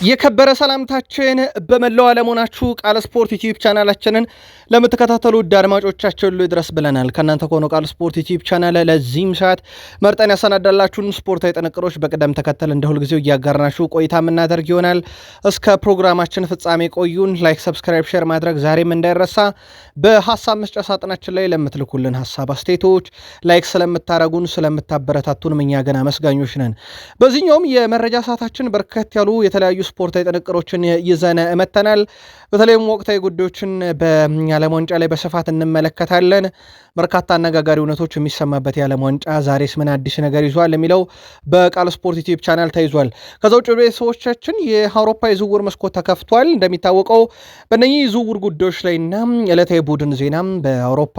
የከበረ ሰላምታችን በመላው ዓለም ሆናችሁ ቃል ስፖርት ዩቲዩብ ቻናላችንን ለምትከታተሉ ውድ አድማጮቻችን ሁሉ ይድረስ ብለናል። ከእናንተ ከሆነው ቃል ስፖርት ዩቲዩብ ቻናል ለዚህም ሰዓት መርጠን ያሰናዳላችሁን ስፖርታዊ ጥንቅሮች በቅደም ተከተል እንደ ሁልጊዜው እያጋርናችሁ ቆይታ የምናደርግ ይሆናል። እስከ ፕሮግራማችን ፍጻሜ ቆዩን። ላይክ፣ ሰብስክራይብ፣ ሼር ማድረግ ዛሬም እንዳይረሳ። በሀሳብ መስጫ ሳጥናችን ላይ ለምትልኩልን ሀሳብ አስተያየቶች ላይክ ስለምታረጉን ስለምታበረታቱን እኛ ገና አመስጋኞች ነን። በዚህኛውም የመረጃ ሰዓታችን በርከት ያሉ የተለያዩ ስፖርታዊ ጥንቅሮችን ይዘን መተናል። በተለይም ወቅታዊ ጉዳዮችን በዓለም ዋንጫ ላይ በስፋት እንመለከታለን። በርካታ አነጋጋሪ እውነቶች የሚሰማበት የዓለም ዋንጫ ዛሬስ ምን አዲስ ነገር ይዟል የሚለው በቃል ስፖርት ዩቲዩብ ቻናል ተይዟል። ከዛ ውጭ ቤተሰቦቻችን የአውሮፓ የዝውውር መስኮት ተከፍቷል። እንደሚታወቀው በእነኚህ የዝውውር ጉዳዮች ላይና ዕለታዊ ቡድን ዜናም በአውሮፓ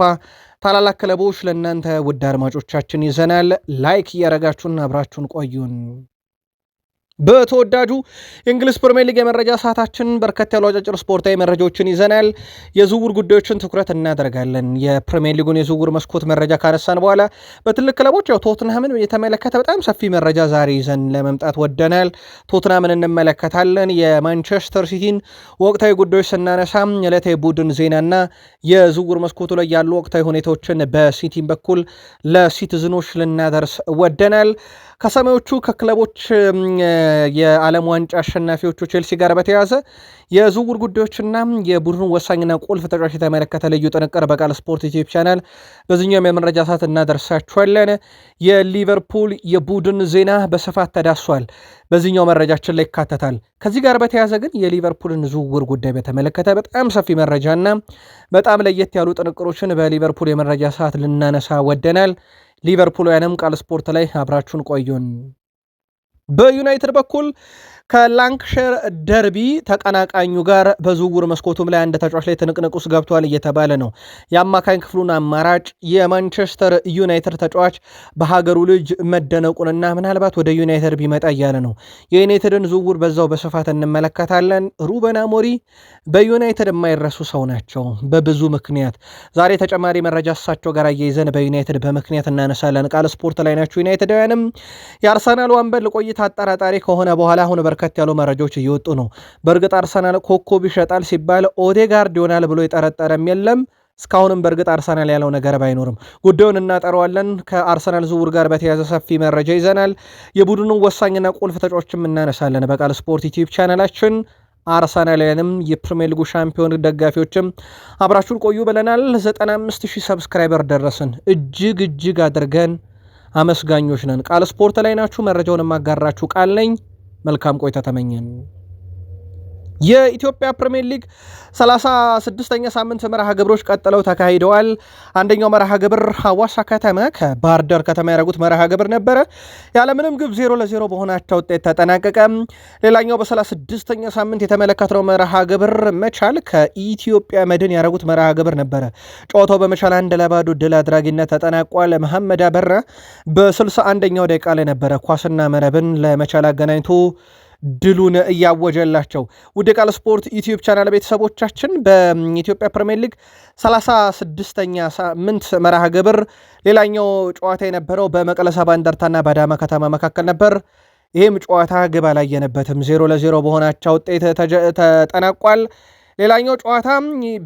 ታላላቅ ክለቦች ለእናንተ ውድ አድማጮቻችን ይዘናል። ላይክ እያረጋችሁን አብራችሁን ቆዩን። በተወዳጁ የእንግሊዝ ፕሪሚየር ሊግ የመረጃ ሰዓታችን በርከት ያሉ አጫጭር ስፖርታዊ መረጃዎችን ይዘናል። የዝውውር ጉዳዮችን ትኩረት እናደርጋለን። የፕሪሚየር ሊጉን የዝውውር መስኮት መረጃ ካነሳን በኋላ በትልቅ ክለቦች ያው ቶትንሃምን የተመለከተ በጣም ሰፊ መረጃ ዛሬ ይዘን ለመምጣት ወደናል። ቶትንሃምን እንመለከታለን። የማንቸስተር ሲቲን ወቅታዊ ጉዳዮች ስናነሳም ዕለታዊ ቡድን ዜናና የዝውውር መስኮቱ ላይ ያሉ ወቅታዊ ሁኔታዎችን በሲቲም በኩል ለሲቲዝኖች ልናደርስ ወደናል። ከሰማዮቹ ከክለቦች የዓለም ዋንጫ አሸናፊዎቹ ቼልሲ ጋር በተያያዘ የዝውውር ጉዳዮችና የቡድኑ ወሳኝና ቁልፍ ተጫዋች የተመለከተ ልዩ ጥንቅር በቃል ስፖርት ዩቲዩብ ቻናል በዚህኛውም የመረጃ ሰዓት እናደርሳችኋለን። የሊቨርፑል የቡድን ዜና በስፋት ተዳሷል። በዚህኛው መረጃችን ላይ ይካተታል። ከዚህ ጋር በተያያዘ ግን የሊቨርፑልን ዝውውር ጉዳይ በተመለከተ በጣም ሰፊ መረጃና በጣም ለየት ያሉ ጥንቅሮችን በሊቨርፑል የመረጃ ሰዓት ልናነሳ ወደናል። ሊቨርፑልያንም ቃል ስፖርት ላይ አብራችሁን ቆዩን። በዩናይትድ በኩል ከላንክሸር ደርቢ ተቀናቃኙ ጋር በዝውውር መስኮቱም ላይ አንድ ተጫዋች ላይ ትንቅንቅ ውስጥ ገብቷል እየተባለ ነው። የአማካኝ ክፍሉን አማራጭ የማንቸስተር ዩናይትድ ተጫዋች በሀገሩ ልጅ መደነቁንና ምናልባት ወደ ዩናይትድ ቢመጣ እያለ ነው። የዩናይትድን ዝውውር በዛው በስፋት እንመለከታለን። ሩበን አሞሪም በዩናይትድ የማይረሱ ሰው ናቸው በብዙ ምክንያት። ዛሬ ተጨማሪ መረጃ እሳቸው ጋር እየይዘን በዩናይትድ በምክንያት እናነሳለን። ቃል ስፖርት ላይ ናቸው። ዩናይትዳውያንም የአርሰናል ወንበል ቆይታ አጠራጣሪ ከሆነ በኋላ አሁን በርከት ያሉ መረጃዎች እየወጡ ነው። በእርግጥ አርሰናል ኮከብ ይሸጣል ሲባል ኦዴጋርድ ይሆናል ብሎ የጠረጠረም የለም። እስካሁንም በእርግጥ አርሰናል ያለው ነገር ባይኖርም ጉዳዩን እናጠረዋለን። ከአርሰናል ዝውውር ጋር በተያያዘ ሰፊ መረጃ ይዘናል። የቡድኑ ወሳኝና ቁልፍ ተጫዋቾችም እናነሳለን በቃል ስፖርት ዩቲዩብ ቻናላችን። አርሰናልያንም የፕሪሚየር ሊጉ ሻምፒዮን ደጋፊዎችም አብራችሁን ቆዩ ብለናል። 95,000 ሰብስክራይበር ደረስን። እጅግ አድርገን አመስጋኞች ነን። ቃል ስፖርት ላይ ናችሁ። መረጃውን የማጋራችሁ ቃል ነኝ። መልካም ቆይታ ተመኘን። የኢትዮጵያ ፕሪሚየር ሊግ 36ኛ ሳምንት መርሃ ግብሮች ቀጥለው ተካሂደዋል። አንደኛው መርሃ ግብር ሐዋሳ ከተማ ከባህር ዳር ከተማ ያደረጉት መርሃ ግብር ነበረ። ያለምንም ግብ 0-0 በሆናቸው ውጤት ተጠናቀቀ። ሌላኛው በ36ኛ ሳምንት የተመለከተው መርሃ ግብር መቻል ከኢትዮጵያ መድን ያደረጉት መርሃ ግብር ነበረ። ጨዋታው በመቻል 1-0 ድል አድራጊነት ተጠናቋል። መሐመድ አበራ በ61ኛው ደቂቃ ላይ ነበረ ኳስና መረብን ለመቻል አገናኝቶ ድሉን እያወጀላቸው። ውድ ቃል ስፖርት ዩቲዩብ ቻናል ቤተሰቦቻችን በኢትዮጵያ ፕሪሚየር ሊግ 36ኛ ሳምንት መርሃ ግብር ሌላኛው ጨዋታ የነበረው በመቀለ ሰባ እንደርታና በአዳማ ከተማ መካከል ነበር። ይህም ጨዋታ ግብ አላየነበትም። 0-0 በሆናቸው ውጤት ተጠናቋል። ሌላኛው ጨዋታ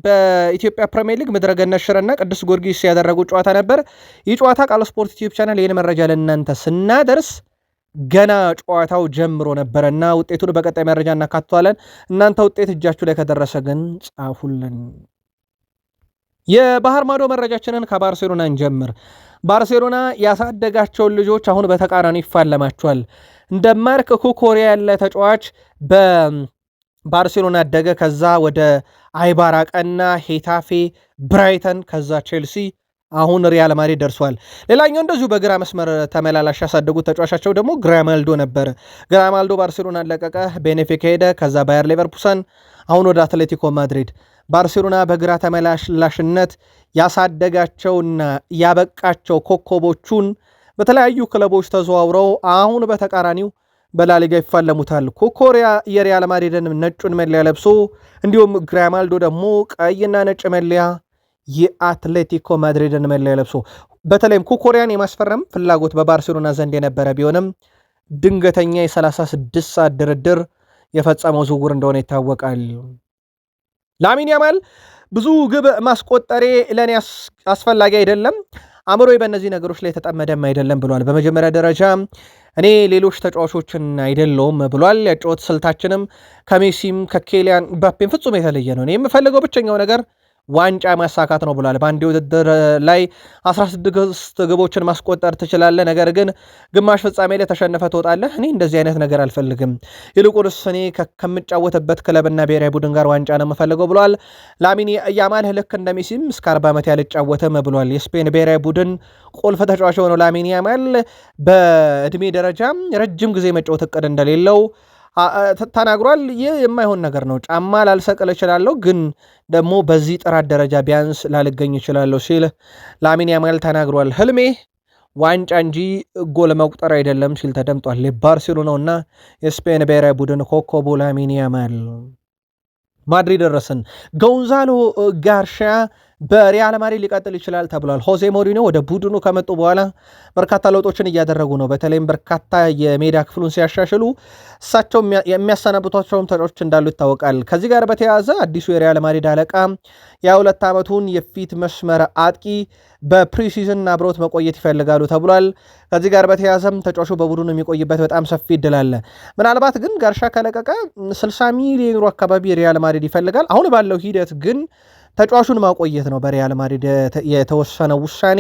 በኢትዮጵያ ፕሪሚየር ሊግ ምድረገነት ሽረና ቅዱስ ጊዮርጊስ ያደረጉት ጨዋታ ነበር። ይህ ጨዋታ ቃል ስፖርት ዩቲዩብ ቻናል ይህን መረጃ ለእናንተ ስናደርስ ገና ጨዋታው ጀምሮ ነበረና ውጤቱን በቀጣይ መረጃ እናካትቷለን። እናንተ ውጤት እጃችሁ ላይ ከደረሰ ግን ጻፉልን። የባህር ማዶ መረጃችንን ከባርሴሎና እንጀምር። ባርሴሎና ያሳደጋቸውን ልጆች አሁን በተቃራኒ ይፋለማቸዋል። እንደ ማርክ ኩኮሪያ ያለ ተጫዋች በባርሴሎና አደገ። ከዛ ወደ አይባር አቀና፣ ሄታፌ፣ ብራይተን፣ ከዛ ቼልሲ፣ አሁን ሪያል ማድሪድ ደርሷል። ሌላኛው እንደዚሁ በግራ መስመር ተመላላሽ ያሳደጉት ተጫዋቻቸው ደግሞ ግራማልዶ ነበር። ግራማልዶ ባርሴሎና ለቀቀ፣ ቤኔፊካ ሄደ፣ ከዛ ባየር ሌቨርኩሰን፣ አሁን ወደ አትሌቲኮ ማድሪድ። ባርሴሎና በግራ ተመላላሽነት ያሳደጋቸውና ያበቃቸው ኮከቦቹን በተለያዩ ክለቦች ተዘዋውረው አሁን በተቃራኒው በላሊጋ ይፋለሙታል። ኩኮሪያ የሪያል ማድሪድን ነጩን መለያ ለብሶ እንዲሁም ግራማልዶ ደግሞ ቀይና ነጭ መለያ የአትሌቲኮ ማድሪድን መለያ ለብሶ በተለይም ኩኮሪያን የማስፈረም ፍላጎት በባርሴሎና ዘንድ የነበረ ቢሆንም ድንገተኛ የ36 ሰዓት ድርድር የፈጸመው ዝውውር እንደሆነ ይታወቃል። ላሚን ያማል ብዙ ግብ ማስቆጠሬ ለእኔ አስፈላጊ አይደለም፣ አእምሮዬ በእነዚህ ነገሮች ላይ የተጠመደም አይደለም ብሏል። በመጀመሪያ ደረጃ እኔ ሌሎች ተጫዋቾችን አይደለውም ብሏል። ያጨዋወት ስልታችንም ከሜሲም ከኬሊያን ምባፔም ፍጹም የተለየ ነው። እኔ የምፈልገው ብቸኛው ነገር ዋንጫ ማሳካት ነው ብሏል። በአንድ ውድድር ላይ 16 ግቦችን ማስቆጠር ትችላለህ፣ ነገር ግን ግማሽ ፍጻሜ ላይ ተሸንፈ ትወጣለህ። እኔ እንደዚህ አይነት ነገር አልፈልግም፣ ይልቁንስ እኔ ከምጫወትበት ክለብና ብሔራዊ ቡድን ጋር ዋንጫ ነው የምፈልገው ብሏል። ላሚን ያማል ልክ እንደ ሜሲም እስከ 40 ዓመት ያልጫወተም ብሏል። የስፔን ብሔራዊ ቡድን ቁልፍ ተጫዋች የሆነው ላሚን ያማል በእድሜ ደረጃ ረጅም ጊዜ መጫወት እቅድ እንደሌለው ተናግሯል። ይህ የማይሆን ነገር ነው። ጫማ ላልሰቅል እችላለሁ፣ ግን ደግሞ በዚህ ጥራት ደረጃ ቢያንስ ላልገኝ እችላለሁ ሲል ላሚን ያማል ተናግሯል። ህልሜ ዋንጫ እንጂ ጎል መቁጠር አይደለም ሲል ተደምጧል። የባርሴሎናውና የስፔን ብሔራዊ ቡድን ኮከቡ ላሚን ያማል። ማድሪድ ደረስን። ጎንዛሎ ጋርሺያ በሪያል ማድሪድ ሊቀጥል ይችላል ተብሏል። ሆዜ ሞሪኖ ወደ ቡድኑ ከመጡ በኋላ በርካታ ለውጦችን እያደረጉ ነው። በተለይም በርካታ የሜዳ ክፍሉን ሲያሻሽሉ እሳቸው የሚያሰናብቷቸውም ተጫዋቾች እንዳሉ ይታወቃል። ከዚህ ጋር በተያያዘ አዲሱ የሪያል ማድሪድ አለቃ የ22 ዓመቱን የፊት መስመር አጥቂ በፕሪሲዝን አብሮት መቆየት ይፈልጋሉ ተብሏል። ከዚህ ጋር በተያያዘም ተጫዋቹ በቡድኑ የሚቆይበት በጣም ሰፊ እድል አለ። ምናልባት ግን ጋርሻ ከለቀቀ 60 ሚሊዮን ዩሮ አካባቢ ሪያል ማድሪድ ይፈልጋል። አሁን ባለው ሂደት ግን ተጫዋቹን ማቆየት ነው በሪያል ማድሪድ የተወሰነ ውሳኔ።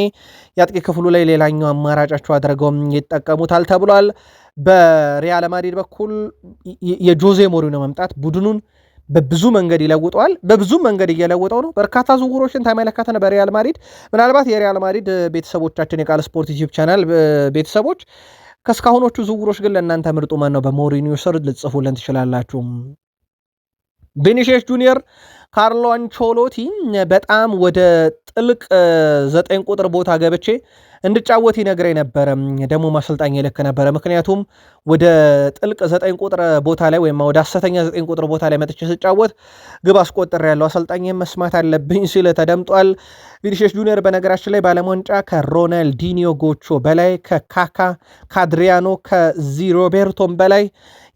የአጥቂ ክፍሉ ላይ ሌላኛው አማራጫቸው አድርገው ይጠቀሙታል ተብሏል። በሪያል ማድሪድ በኩል የጆዜ ሞሪኖ መምጣት ቡድኑን በብዙ መንገድ ይለውጠዋል። በብዙ መንገድ እየለውጠው ነው። በርካታ ዝውውሮችን ተመለከተን በሪያል ማድሪድ። ምናልባት የሪያል ማድሪድ ቤተሰቦቻችን የቃል ስፖርት ዩቲዩብ ቻናል ቤተሰቦች ከእስካሁኖቹ ዝውውሮች ግን ለእናንተ ምርጡ ማን ነው በሞሪኒዮ ስር ልጽፉልን ትችላላችሁ። ቪኒሲየስ ጁኒየር ካርሎ አንቾሎቲ በጣም ወደ ጥልቅ 9 ቁጥር ቦታ ገብቼ እንድጫወት ይነግረኝ ነበረ። ደግሞ ማሰልጣኝ ይልክ ነበረ። ምክንያቱም ወደ ጥልቅ 9 ቁጥር ቦታ ላይ ወይም ወደ ሐሰተኛ 9 ቁጥር ቦታ ላይ መጥቼ ስጫወት ግብ አስቆጥር ያለው አሰልጣኝ መስማት አለብኝ ሲል ተደምጧል። ቪኒሲየስ ጁኒየር በነገራችን ላይ በዓለም ዋንጫ ከሮናልዲኒዮ ጎቾ በላይ ከካካ ከአድሪያኖ ከዚሮቤርቶም በላይ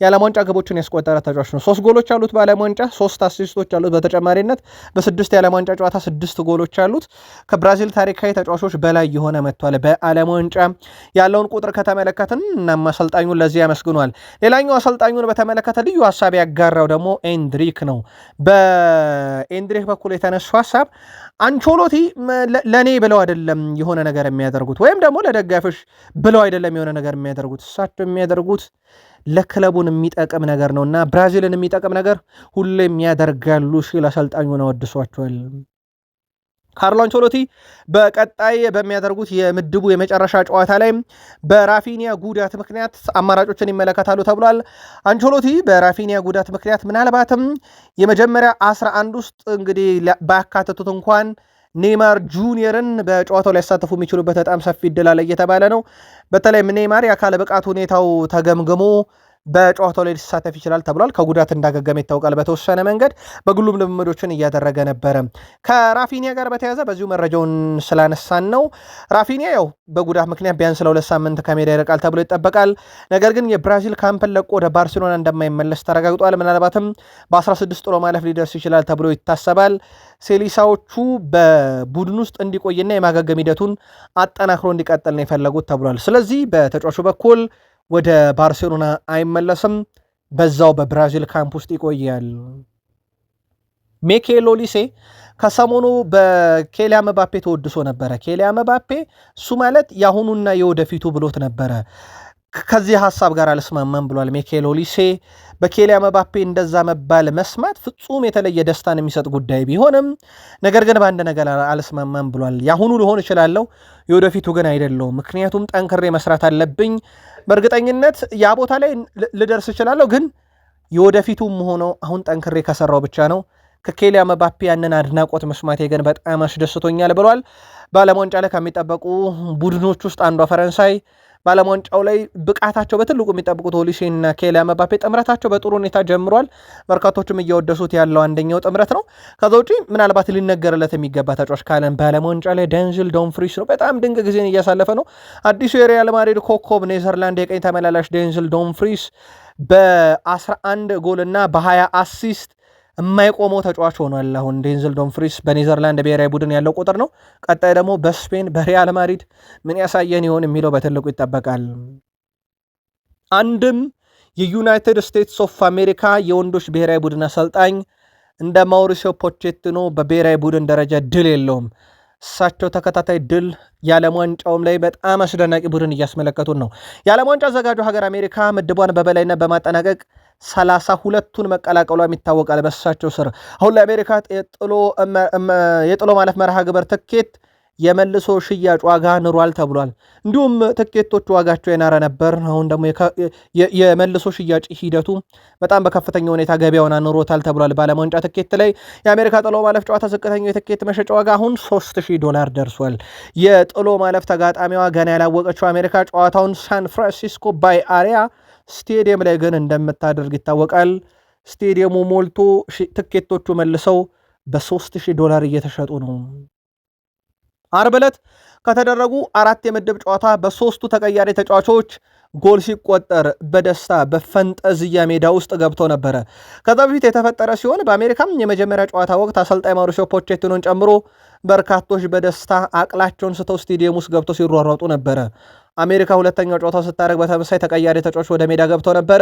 የዓለም ዋንጫ ግቦችን ያስቆጠረ ተጫዋች ነው። 3 ጎሎች አሉት በዓለም ዋንጫ፣ 3 አሲስቶች አሉት። በተጨማሪነት በ6 የዓለም ዋንጫ ጨዋታ 6 ጎሎች አሉት። ከብራዚል ታሪካዊ ተጫዋቾች በላይ የሆነ መጥቷል። በዓለም ዋንጫ ያለውን ቁጥር ከተመለከትን እናም አሰልጣኙን ለዚህ ያመስግኗል። ሌላኛው አሰልጣኙን በተመለከተ ልዩ ሀሳብ ያጋራው ደግሞ ኤንድሪክ ነው። በኤንድሪክ በኩል የተነሱ ሀሳብ አንቾሎቲ ለእኔ ብለው አይደለም የሆነ ነገር የሚያደርጉት ወይም ደግሞ ለደጋፊዎች ብለው አይደለም የሆነ ነገር የሚያደርጉት፣ እሳቸው የሚያደርጉት ለክለቡን የሚጠቅም ነገር ነውና ብራዚልን የሚጠቅም ነገር ሁሌም ያደርጋሉ ሲል አሰልጣኙን አወድሷቸዋል። ካርሎ አንቾሎቲ በቀጣይ በሚያደርጉት የምድቡ የመጨረሻ ጨዋታ ላይ በራፊኒያ ጉዳት ምክንያት አማራጮችን ይመለከታሉ ተብሏል። አንቾሎቲ በራፊኒያ ጉዳት ምክንያት ምናልባትም የመጀመሪያ 11 ውስጥ እንግዲህ ባያካተቱት እንኳን ኔይማር ጁኒየርን በጨዋታው ሊያሳተፉ የሚችሉበት በጣም ሰፊ እድል አለ እየተባለ ነው። በተለይም ኔይማር የአካል ብቃት ሁኔታው ተገምግሞ በጨዋታው ላይ ሊሳተፍ ይችላል ተብሏል። ከጉዳት እንዳገገመ ይታወቃል። በተወሰነ መንገድ በግሉም ልምምዶችን እያደረገ ነበረ። ከራፊኒያ ጋር በተያያዘ በዚሁ መረጃውን ስላነሳን ነው። ራፊኒያ ያው በጉዳት ምክንያት ቢያንስ ለ2 ሳምንት ከሜዳ ይርቃል ተብሎ ይጠበቃል። ነገር ግን የብራዚል ካምፕን ለቆ ወደ ባርሴሎና እንደማይመለስ ተረጋግጧል። ምናልባትም በ16 ጥሎ ማለፍ ሊደርስ ይችላል ተብሎ ይታሰባል። ሴሊሳዎቹ በቡድን ውስጥ እንዲቆይና የማገገም ሂደቱን አጠናክሮ እንዲቀጥል ነው የፈለጉት ተብሏል። ስለዚህ በተጫዋቹ በኩል ወደ ባርሴሎና አይመለስም፣ በዛው በብራዚል ካምፕ ውስጥ ይቆያል። ሚኬል ኦሊሴ ከሰሞኑ በኬሊያን ምባፔ ተወድሶ ነበረ። ኬሊያን ምባፔ እሱ ማለት የአሁኑና የወደፊቱ ብሎት ነበረ። ከዚህ ሀሳብ ጋር አልስማማም ብሏል ሚኬል ኦሊሴ። በኬሊያን ምባፔ እንደዛ መባል መስማት ፍጹም የተለየ ደስታን የሚሰጥ ጉዳይ ቢሆንም ነገር ግን በአንድ ነገር አልስማማም ብሏል። የአሁኑ ልሆን እችላለሁ፣ የወደፊቱ ግን አይደለሁም። ምክንያቱም ጠንክሬ መስራት አለብኝ። በእርግጠኝነት ያ ቦታ ላይ ልደርስ እችላለሁ፣ ግን የወደፊቱም ሆኖ አሁን ጠንክሬ ከሰራው ብቻ ነው። ከኬሊያን ምባፔ ያንን አድናቆት መስማቴ ግን በጣም አስደስቶኛል ብሏል። በዓለም ዋንጫ ላይ ከሚጠበቁ ቡድኖች ውስጥ አንዷ ፈረንሳይ በዓለም ዋንጫው ላይ ብቃታቸው በትልቁ የሚጠብቁት ኦሊሴና ኬሊያን ምባፔ ጥምረታቸው በጥሩ ሁኔታ ጀምሯል። በርካቶችም እየወደሱት ያለው አንደኛው ጥምረት ነው። ከዛ ውጪ ምናልባት ሊነገርለት የሚገባ ተጫዋች ካለን በዓለም ዋንጫ ላይ ዴንዝል ዶምፍሪስ ነው። በጣም ድንቅ ጊዜን እያሳለፈ ነው። አዲሱ የሪያል ማድሪድ ኮከብ ኔዘርላንድ የቀኝ ተመላላሽ ዴንዝል ዶምፍሪስ በ11 ጎልና በ20 አሲስት የማይቆመው ተጫዋች ሆኗል። አሁን ዴንዝል ዶምፍሪስ በኔዘርላንድ ብሔራዊ ቡድን ያለው ቁጥር ነው። ቀጣይ ደግሞ በስፔን በሪያል ማድሪድ ምን ያሳየን ይሆን የሚለው በትልቁ ይጠበቃል። አንድም የዩናይትድ ስቴትስ ኦፍ አሜሪካ የወንዶች ብሔራዊ ቡድን አሰልጣኝ እንደ ማውሪሲዮ ፖቼቲኖ በብሔራዊ ቡድን ደረጃ ድል የለውም። እሳቸው ተከታታይ ድል የዓለም ዋንጫውም ላይ በጣም አስደናቂ ቡድን እያስመለከቱን ነው። የዓለም ዋንጫ አዘጋጁ ሀገር አሜሪካ ምድቧን በበላይነት በማጠናቀቅ 32ቱን መቀላቀሏም ይታወቃል። በእሳቸው ስር አሁን ለአሜሪካ የጥሎ ማለፍ መርሃ ግብር ትኬት የመልሶ ሽያጭ ዋጋ ንሯል ተብሏል። እንዲሁም ትኬቶቹ ዋጋቸው የናረ ነበር። አሁን ደግሞ የመልሶ ሽያጭ ሂደቱ በጣም በከፍተኛ ሁኔታ ገበያውን አኑሮታል ተብሏል። በዓለም ዋንጫ ትኬት ላይ የአሜሪካ ጥሎ ማለፍ ጨዋታ ዝቅተኛው የትኬት መሸጫ ዋጋ አሁን $3000 ደርሷል። የጥሎ ማለፍ ተጋጣሚዋ ገና ያላወቀችው አሜሪካ ጨዋታውን ሳን ፍራንሲስኮ ባይ አሪያ ስቴዲየም ላይ ግን እንደምታደርግ ይታወቃል። ስቴዲየሙ ሞልቶ ትኬቶቹ መልሰው $3000 እየተሸጡ ነው። አርብ ዕለት ከተደረጉ 4 የምድብ ጨዋታ በ3ቱ ተቀያሪ ተጫዋቾች ጎል ሲቆጠር በደስታ በፈንጠዝያ ሜዳ ውስጥ ገብቶ ነበረ። ከዛ በፊት የተፈጠረ ሲሆን በአሜሪካም የመጀመሪያ ጨዋታ ወቅት አሰልጣኝ ማውሪሲዮ ፖቼቲኖን ጨምሮ በርካቶች በደስታ አቅላቸውን ስተው ስቴዲየም ውስጥ ገብተው ሲሯሯጡ ነበረ። አሜሪካ ሁለተኛው ጨዋታው ስታደርግ በተመሳይ ተቀያሪ ተጫዋቾች ወደ ሜዳ ገብተው ነበረ።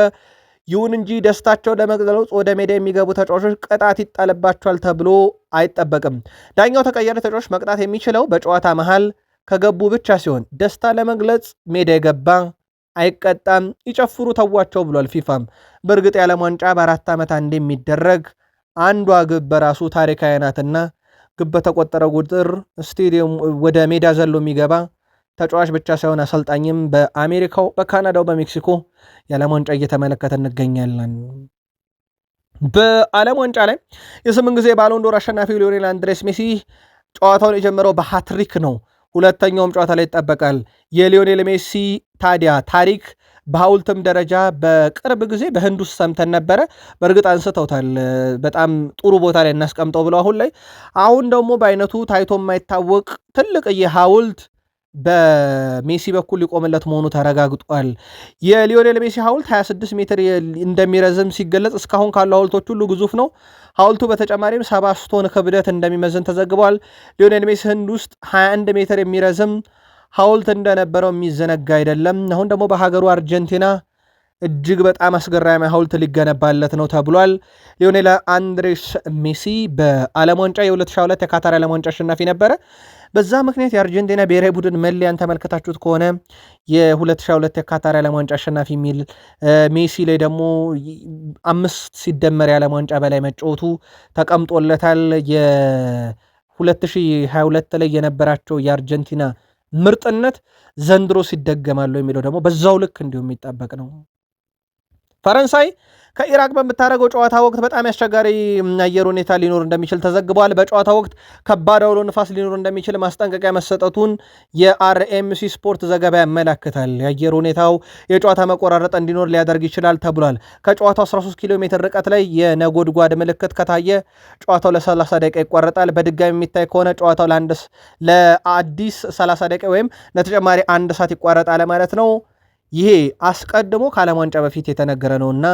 ይሁን እንጂ ደስታቸው ለመግለጽ ወደ ሜዳ የሚገቡ ተጫዋቾች ቅጣት ይጣልባቸዋል ተብሎ አይጠበቅም። ዳኛው ተቀያሪ ተጫዋች መቅጣት የሚችለው በጨዋታ መሃል ከገቡ ብቻ ሲሆን ደስታ ለመግለጽ ሜዳ የገባ አይቀጣም፣ ይጨፍሩ ተዋቸው ብሏል ፊፋም። በእርግጥ የዓለም ዋንጫ በ4 ዓመት አንድ የሚደረግ አንዷ ግብ በራሱ ታሪካዊ ናትና ግብ በተቆጠረ ቁጥር ስቴዲየም ወደ ሜዳ ዘሎ የሚገባ ተጫዋች ብቻ ሳይሆን አሰልጣኝም በአሜሪካው፣ በካናዳው፣ በሜክሲኮ የዓለም ዋንጫ እየተመለከተ እንገኛለን። በዓለም ዋንጫ ላይ የ8 ጊዜ ባሎን ዶር አሸናፊው ሊዮኔል አንድሬስ ሜሲ ጨዋታውን የጀመረው በሃትሪክ ነው። ሁለተኛውም ጨዋታ ላይ ይጠበቃል። የሊዮኔል ሜሲ ታዲያ ታሪክ በሐውልትም ደረጃ በቅርብ ጊዜ በህንድ ውስጥ ሰምተን ነበረ። በእርግጥ አንስተውታል፣ በጣም ጥሩ ቦታ ላይ እናስቀምጠው ብለው አሁን ደግሞ በአይነቱ ታይቶ የማይታወቅ ትልቅ የሐውልት በሜሲ በኩል ሊቆምለት መሆኑ ተረጋግጧል። የሊዮኔል ሜሲ ሐውልት 26 ሜትር እንደሚረዝም ሲገለጽ እስካሁን ካሉ ሐውልቶች ሁሉ ግዙፍ ነው። ሐውልቱ በተጨማሪም 70 ቶን ክብደት እንደሚመዝን ተዘግቧል። ሊዮኔል ሜሲ ህንድ ውስጥ 21 ሜትር የሚረዝም ሐውልት እንደነበረው የሚዘነጋ አይደለም። አሁን ደግሞ በሀገሩ አርጀንቲና እጅግ በጣም አስገራሚ ሐውልት ሊገነባለት ነው ተብሏል። ሊዮኔል አንድሬስ ሜሲ በዓለም ዋንጫ የ2022 የካታር ዓለም ዋንጫ አሸናፊ ነበረ። በዛ ምክንያት የአርጀንቲና ብሔራዊ ቡድን መለያን ተመልከታችሁት ከሆነ የ2022 የካታር ዓለም ዋንጫ አሸናፊ የሚል ሜሲ ላይ ደግሞ 5 ሲደመር የዓለም ዋንጫ በላይ መጫወቱ ተቀምጦለታል። የ2022 ላይ የነበራቸው የአርጀንቲና ምርጥነት ዘንድሮ ሲደገማሉ የሚለው ደግሞ በዛው ልክ እንዲሁም የሚጠበቅ ነው። ፈረንሳይ ከኢራቅ በምታደርገው ጨዋታ ወቅት በጣም ያስቸጋሪ አየር ሁኔታ ሊኖር እንደሚችል ተዘግቧል። በጨዋታ ወቅት ከባድ አውሎ ንፋስ ሊኖር እንደሚችል ማስጠንቀቂያ መሰጠቱን የአርኤምሲ ስፖርት ዘገባ ያመላክታል። የአየር ሁኔታው የጨዋታ መቆራረጥ እንዲኖር ሊያደርግ ይችላል ተብሏል። ከጨዋታው 13 ኪሎ ሜትር ርቀት ላይ የነጎድጓድ ምልክት ከታየ ጨዋታው ለ30 ደቂቃ ይቋረጣል። በድጋሚ የሚታይ ከሆነ ጨዋታው ለአዲስ 30 ደቂቃ ወይም ለተጨማሪ 1 ሰዓት ይቋረጣል ማለት ነው። ይሄ አስቀድሞ ከዓለም ዋንጫ በፊት የተነገረ ነውና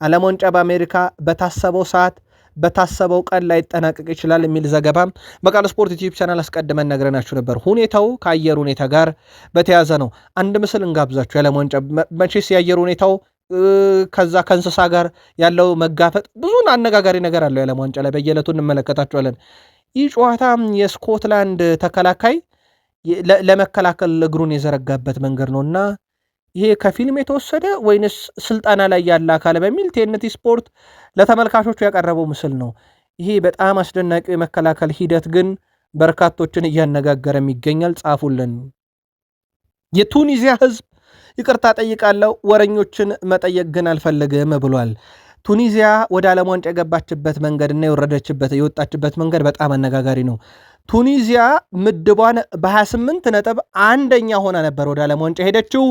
ዓለም ዋንጫ በአሜሪካ በታሰበው ሰዓት በታሰበው ቀን ላይ ይጠናቀቅ ይችላል የሚል ዘገባ በቃል ስፖርት ዩቲዩብ ቻናል አስቀድመን ነግረናችሁ ነበር። ሁኔታው ከአየር ሁኔታ ጋር በተያዘ ነው። አንድ ምስል እንጋብዛችሁ። የዓለም ዋንጫ መቼስ የአየር ሁኔታው ከዛ ከእንስሳ ጋር ያለው መጋፈጥ ብዙን አነጋጋሪ ነገር አለው። የዓለም ዋንጫ ላይ በየዕለቱ እንመለከታቸዋለን። ይህ ጨዋታ የስኮትላንድ ተከላካይ ለመከላከል እግሩን የዘረጋበት መንገድ ነውና ይሄ ከፊልም የተወሰደ ወይንስ ስልጠና ላይ ያለ አካል በሚል ቴንቲ ስፖርት ለተመልካቾቹ ያቀረበው ምስል ነው። ይሄ በጣም አስደናቂ የመከላከል ሂደት ግን በርካቶችን እያነጋገረም ይገኛል። ጻፉልን። የቱኒዚያ ሕዝብ ይቅርታ ጠይቃለሁ፣ ወረኞችን መጠየቅ ግን አልፈልግም ብሏል። ቱኒዚያ ወደ ዓለም ዋንጫ የገባችበት መንገድና የወጣችበት መንገድ በጣም አነጋጋሪ ነው። ቱኒዚያ ምድቧን በ28 ነጥብ አንደኛ ሆና ነበር ወደ ዓለም ዋንጫ ሄደችው።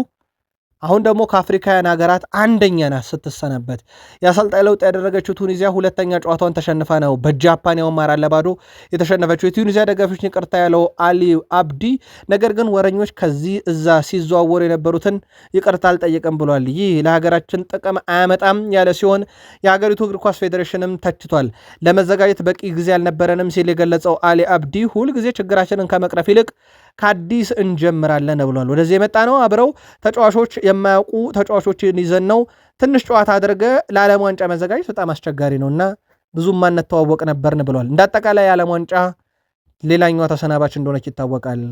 አሁን ደግሞ ከአፍሪካውያን ሀገራት አንደኛ ናት ስትሰናበት። የአሰልጣኝ ለውጥ ያደረገችው ቱኒዚያ ሁለተኛ ጨዋታውን ተሸንፋ ነው በጃፓን ያው 4-0 የተሸነፈችው። የቱኒዚያ ደጋፊዎች ይቅርታ ያለው አሊ አብዲ፣ ነገር ግን ወረኞች ከዚህ እዛ ሲዘዋወሩ የነበሩትን ይቅርታ አልጠየቅም ብሏል። ይህ ለሀገራችን ጥቅም አያመጣም ያለ ሲሆን የሀገሪቱ እግር ኳስ ፌዴሬሽንም ተችቷል። ለመዘጋጀት በቂ ጊዜ አልነበረንም ሲል የገለጸው አሊ አብዲ ሁልጊዜ ችግራችንን ከመቅረፍ ይልቅ ከአዲስ እንጀምራለን ብሏል። ወደዚህ የመጣ ነው አብረው ተጫዋቾች የማያውቁ ተጫዋቾችን ይዘን ነው። ትንሽ ጨዋታ አድርገ ለዓለም ዋንጫ መዘጋጀት በጣም አስቸጋሪ ነው እና ብዙም ማንተዋወቅ ነበርን ብሏል። እንደ አጠቃላይ የዓለም ዋንጫ ሌላኛዋ ተሰናባች እንደሆነች ይታወቃል።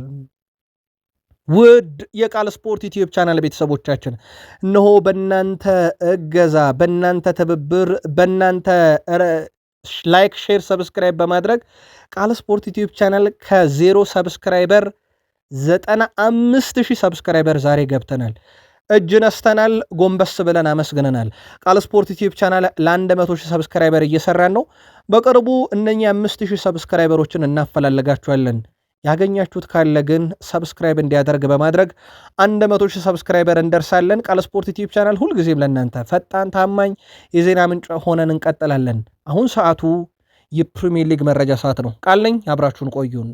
ውድ የቃል ስፖርት ዩቲዩብ ቻናል ቤተሰቦቻችን እነሆ በእናንተ እገዛ፣ በእናንተ ትብብር፣ በእናንተ ላይክ፣ ሼር፣ ሰብስክራይብ በማድረግ ቃል ስፖርት ዩቲዩብ ቻናል ከዜሮ ሰብስክራይበር 95,000 ሰብስክራይበር ዛሬ ገብተናል። እጅ ነስተናል፣ ጎንበስ ብለን አመስግነናል። ቃል ስፖርት ዩቲዩብ ቻናል ለ100,000 ሰብስክራይበር እየሰራን ነው። በቅርቡ እነኛ 5,000 ሰብስክራይበሮችን እናፈላልጋችኋለን። ያገኛችሁት ካለ ግን ሰብስክራይብ እንዲያደርግ በማድረግ 100,000 ሰብስክራይበር እንደርሳለን። ቃል ስፖርት ዩቲዩብ ቻናል ሁልጊዜም ለእናንተ ፈጣን፣ ታማኝ የዜና ምንጭ ሆነን እንቀጥላለን። አሁን ሰዓቱ የፕሪሚየር ሊግ መረጃ ሰዓት ነው። ቃል ነኝ፣ አብራችሁን ቆዩን።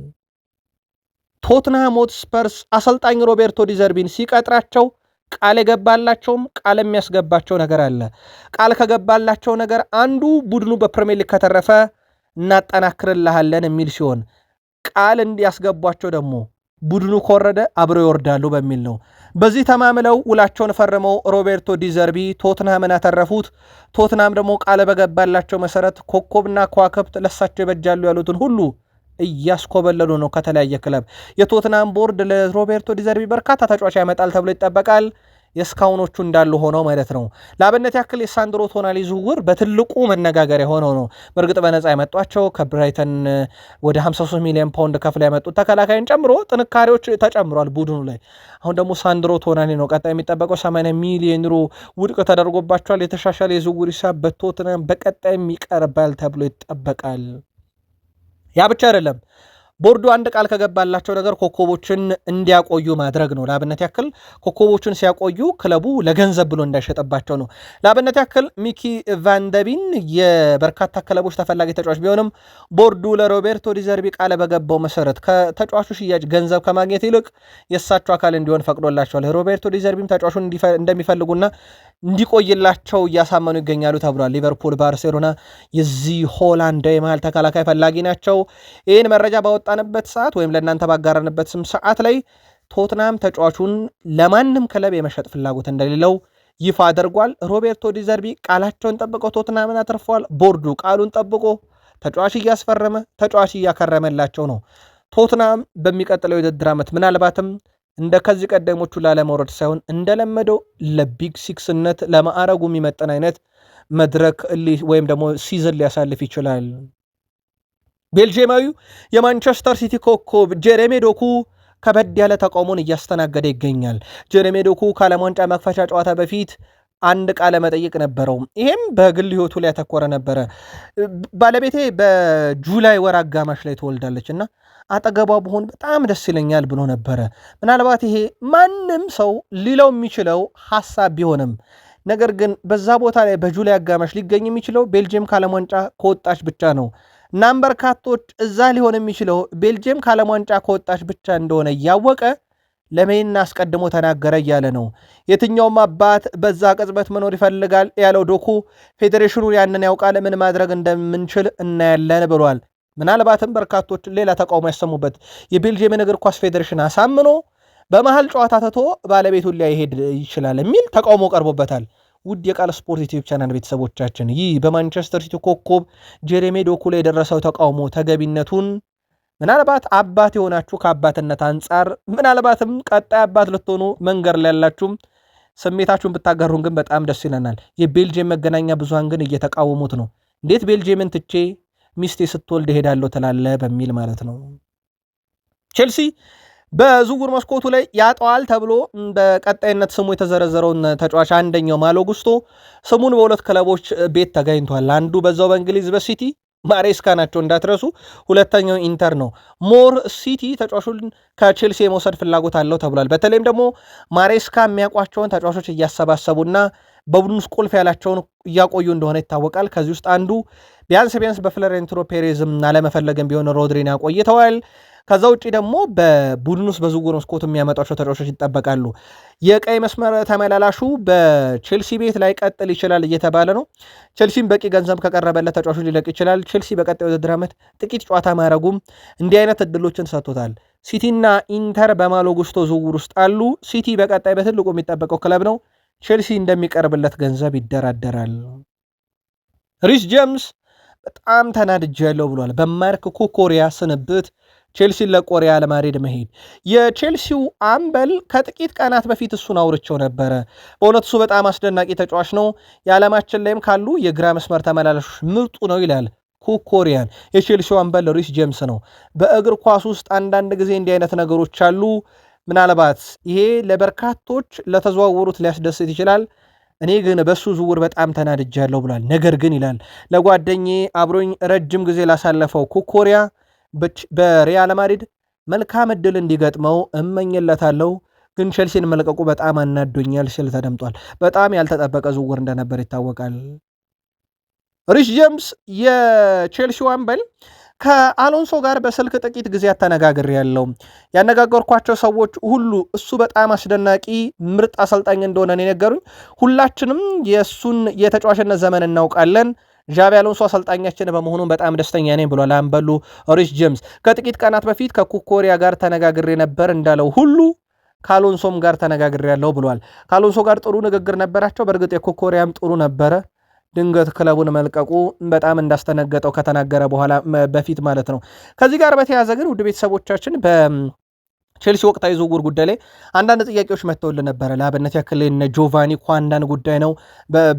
ቶትንሃም ሆትስፐርስ አሰልጣኝ ሮቤርቶ ዲዘርቢን ሲቀጥራቸው ቃል የገባላቸውም ቃል የሚያስገባቸው ነገር አለ። ቃል ከገባላቸው ነገር አንዱ ቡድኑ በፕሪሚየር ሊግ ከተረፈ እናጠናክርልሃለን የሚል ሲሆን ቃል እንዲያስገቧቸው ደግሞ ቡድኑ ከወረደ አብረው ይወርዳሉ በሚል ነው። በዚህ ተማምለው ውላቸውን ፈርመው ሮቤርቶ ዲዘርቢ ቶትንሃምን ያተረፉት። ቶትንሃም ደግሞ ቃል በገባላቸው መሰረት ኮከብና ከዋክብት ለሳቸው ይበጃሉ ያሉትን ሁሉ እያስኮበለሉ ነው ከተለያየ ክለብ። የቶትንሃም ቦርድ ለሮቤርቶ ዲዘርቢ በርካታ ተጫዋች ያመጣል ተብሎ ይጠበቃል። የእስካሁኖቹ እንዳሉ ሆነው ማለት ነው። ለአብነት ያክል የሳንድሮ ቶናሊ ዝውውር በትልቁ መነጋገሪያ ሆነው ነው። በእርግጥ በነፃ ያመጧቸው ከብራይተን ወደ 53 ሚሊዮን ፓውንድ ከፍላ ያመጡት ተከላካይን ጨምሮ ጥንካሬዎች ተጨምሯል ቡድኑ ላይ። አሁን ደግሞ ሳንድሮ ቶናሊ ነው ቀጣይ የሚጠበቀው። 80 ሚሊዮን ዩሮ ውድቅ ተደርጎባቸዋል። የተሻሻለ የዝውውር ሂሳብ በቶትንሃም በቀጣይም ይቀርባል ተብሎ ይጠበቃል። ያ ብቻ አይደለም። ቦርዱ አንድ ቃል ከገባላቸው ነገር ኮከቦችን እንዲያቆዩ ማድረግ ነው። ለአብነት ያክል ኮከቦችን ሲያቆዩ ክለቡ ለገንዘብ ብሎ እንዳይሸጠባቸው ነው። ለአብነት ያክል ሚኪ ቫንደቢን የበርካታ ክለቦች ተፈላጊ ተጫዋች ቢሆንም ቦርዱ ለሮቤርቶ ዲዘርቢ ቃል በገባው መሰረት ከተጫዋቹ ሽያጭ ገንዘብ ከማግኘት ይልቅ የእሳቸው አካል እንዲሆን ፈቅዶላቸዋል። ሮቤርቶ ዲዘርቢም ተጫዋቹን እንደሚፈልጉና እንዲቆይላቸው እያሳመኑ ይገኛሉ ተብሏል። ሊቨርፑል፣ ባርሴሎና የዚህ ሆላንዳዊ መሃል ተከላካይ ፈላጊ ናቸው። ይህን መረጃ ባወጣንበት ሰዓት ወይም ለእናንተ ባጋራንበት ሰዓት ላይ ቶትናም ተጫዋቹን ለማንም ክለብ የመሸጥ ፍላጎት እንደሌለው ይፋ አድርጓል። ሮቤርቶ ዲዘርቢ ቃላቸውን ጠብቀው ቶትናምን አትርፈዋል። ቦርዱ ቃሉን ጠብቆ ተጫዋች እያስፈረመ ተጫዋች እያከረመላቸው ነው። ቶትናም በሚቀጥለው የውድድር ዓመት ምናልባትም እንደ ከዚህ ቀደሞቹ ላለመውረድ ሳይሆን እንደለመደው ለቢግ ሲክስነት ለማዕረጉ የሚመጠን አይነት መድረክ ወይም ደግሞ ሲዝን ሊያሳልፍ ይችላል። ቤልጂየማዊው የማንቸስተር ሲቲ ኮከብ ጀሬሚ ዶኩ ከበድ ያለ ተቃውሞን እያስተናገደ ይገኛል። ጀሬሚ ዶኩ ከዓለም ዋንጫ መክፈቻ ጨዋታ በፊት አንድ ቃለ መጠይቅ ነበረው። ይሄም በግል ህይወቱ ላይ ያተኮረ ነበረ። ባለቤቴ በጁላይ ወር አጋማሽ ላይ ትወልዳለች እና አጠገቧ ብሆን በጣም ደስ ይለኛል ብሎ ነበረ። ምናልባት ይሄ ማንም ሰው ሊለው የሚችለው ሐሳብ ቢሆንም ነገር ግን በዛ ቦታ ላይ በጁላይ አጋማሽ ሊገኝ የሚችለው ቤልጅየም ከዓለም ዋንጫ ከወጣች ብቻ ነው። እናም በርካቶች እዛ ሊሆን የሚችለው ቤልጅየም ከዓለም ዋንጫ ከወጣች ብቻ እንደሆነ እያወቀ ለምን አስቀድሞ ተናገረ እያለ ነው። የትኛውም አባት በዛ ቅጽበት መኖር ይፈልጋል ያለው ዶኩ ፌዴሬሽኑ ያንን ያውቃል፣ ምን ማድረግ እንደምንችል እናያለን ብሏል። ምናልባትም በርካቶች ሌላ ተቃውሞ ያሰሙበት የቤልጅየምን እግር ኳስ ፌዴሬሽን አሳምኖ በመሃል ጨዋታ ትቶ ባለቤቱን ሊያይሄድ ይችላል የሚል ተቃውሞ ቀርቦበታል። ውድ የቃል ስፖርት ዩቲዩብ ቻናል ቤተሰቦቻችን ይህ በማንቸስተር ሲቲ ኮከብ ጀሬሚ ዶኩ ላይ የደረሰው ተቃውሞ ተገቢነቱን ምናልባት አባት የሆናችሁ ከአባትነት አንጻር ምናልባትም ቀጣይ አባት ልትሆኑ መንገድ ላይ ያላችሁም ስሜታችሁን ብታጋሩን ግን በጣም ደስ ይለናል። የቤልጅየም መገናኛ ብዙሃን ግን እየተቃወሙት ነው። እንዴት ቤልጅየምን ትቼ ሚስቴ ስትወልድ ሄዳለሁ ትላለ በሚል ማለት ነው። ቼልሲ በዝውውር መስኮቱ ላይ ያጠዋል ተብሎ በቀጣይነት ስሙ የተዘረዘረውን ተጫዋች አንደኛው ማሎ ጉስቶ ስሙን በሁለት ክለቦች ቤት ተገኝቷል። አንዱ በዛው በእንግሊዝ በሲቲ ማሬስካ ናቸው እንዳትረሱ። ሁለተኛው ኢንተር ነው። ሞር ሲቲ ተጫዋቹን ከቼልሲ የመውሰድ ፍላጎት አለው ተብሏል። በተለይም ደግሞ ማሬስካ የሚያውቋቸውን ተጫዋቾች እያሰባሰቡና በቡድን ውስጥ ቁልፍ ያላቸውን እያቆዩ እንደሆነ ይታወቃል። ከዚህ ውስጥ አንዱ ቢያንስ በፍሎሬንቲኖ ፔሬዝም አለመፈለግም ቢሆን ሮድሪን ያቆይተዋል። ከዛ ውጭ ደግሞ በቡድን ውስጥ በዝውውር መስኮት የሚያመጧቸው ተጫዋቾች ይጠበቃሉ። የቀይ መስመር ተመላላሹ በቼልሲ ቤት ላይ ቀጥል ይችላል እየተባለ ነው። ቼልሲም በቂ ገንዘብ ከቀረበለት ተጫዋቾች ሊለቅ ይችላል። ቼልሲ በቀጣይ ውድድር ዓመት ጥቂት ጨዋታ ማድረጉም እንዲህ አይነት እድሎችን ሰጥቶታል። ሲቲና ኢንተር በማሎ ጉስቶ ዝውውር ውስጥ አሉ። ሲቲ በቀጣይ በትልቁ የሚጠበቀው ክለብ ነው። ቼልሲ እንደሚቀርብለት ገንዘብ ይደራደራል። ሪስ ጄምስ በጣም ተናድጃለሁ ብሏል። በማርክ ኩኩሬያ ስንብት ቼልሲን ለቆ ሪያል ማድሪድ መሄድ። የቼልሲው አምበል ከጥቂት ቀናት በፊት እሱን አውርቸው ነበረ። በእውነት እሱ በጣም አስደናቂ ተጫዋች ነው፣ የዓለማችን ላይም ካሉ የግራ መስመር ተመላላሾች ምርጡ ነው ይላል ኩኩሬያን። የቼልሲው አምበል ሪስ ጄምስ ነው። በእግር ኳስ ውስጥ አንዳንድ ጊዜ እንዲህ አይነት ነገሮች አሉ። ምናልባት ይሄ ለበርካቶች ለተዘዋወሩት ሊያስደስት ይችላል። እኔ ግን በሱ ዝውውር በጣም ተናድጃለሁ ብሏል። ነገር ግን ይላል ለጓደኛዬ አብሮኝ ረጅም ጊዜ ላሳለፈው ኩኩሬያ በሪያል ማድሪድ መልካም ዕድል እንዲገጥመው እመኝለታለሁ፣ ግን ቼልሲን መልቀቁ በጣም አናዶኛል ሲል ተደምጧል። በጣም ያልተጠበቀ ዝውውር እንደነበር ይታወቃል። ሪስ ጄምስ የቼልሲው አምበል ከአሎንሶ ጋር በስልክ ጥቂት ጊዜ ያለው ያነጋገርኳቸው ሰዎች ሁሉ እሱ በጣም አስደናቂ ምርጥ አሰልጣኝ እንደሆነ ነው የነገሩኝ። ሁላችንም የእሱን የተጫዋችነት ዘመን እናውቃለን። ዣቢ አሎንሶ አሰልጣኛችን በመሆኑ በጣም ደስተኛ ነኝ ብሏል አምበሉ ሪስ ጄምስ። ከጥቂት ቀናት በፊት ከኩኮሪያ ጋር ተነጋግሬ ነበር እንዳለው ሁሉ ከአሎንሶም ጋር ተነጋግሬ ያለው ብሏል። ከአሎንሶ ጋር ጥሩ ንግግር ነበራቸው። በእርግጥ የኩኮሪያም ጥሩ ነበረ። ድንገት ክለቡን መልቀቁ በጣም እንዳስተነገጠው ከተናገረ በኋላ በፊት ማለት ነው። ከዚህ ጋር በተያያዘ ግን ውድ ቤተሰቦቻችን ቼልሲ ወቅታዊ ዝውውር ጉዳይ ላይ አንዳንድ ጥያቄዎች መጥተውልን ነበረ። ለአብነት ያክል እነ ጆቫኒ ኳንዳን ጉዳይ ነው።